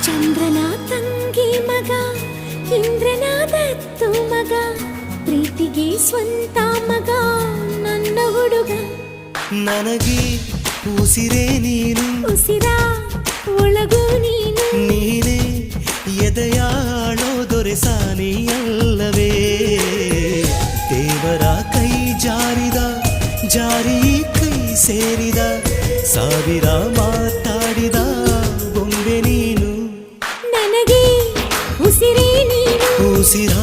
ಚಂದ್ರನ ತಂಗಿ ಮಗ ಇಂದ್ರನಾದತ್ತು ಮಗ ಪ್ರೀತಿಗೆ ಸ್ವಂತ ಮಗ ನನ್ನ ಹುಡುಗ ನನಗೆ ಉಸಿರೇ ನೀನು ಉಸಿರ ಒಳಗು ನೀನು ನೀನೇ ಎದೆಯಾಳೋ ದೊರೆಸಾನಿಯಲ್ಲವೇ ದೇವರ ಕೈ ಜಾರಿದ ಜಾರಿ ಕೈ ಸೇರಿದ ಸಾವಿರ ಮಾತಾಡಿದ ಬೊಂಬೆ ನೀನು ನನಗೆ ಉಸಿರೇ ನೀನು ಉಸಿರ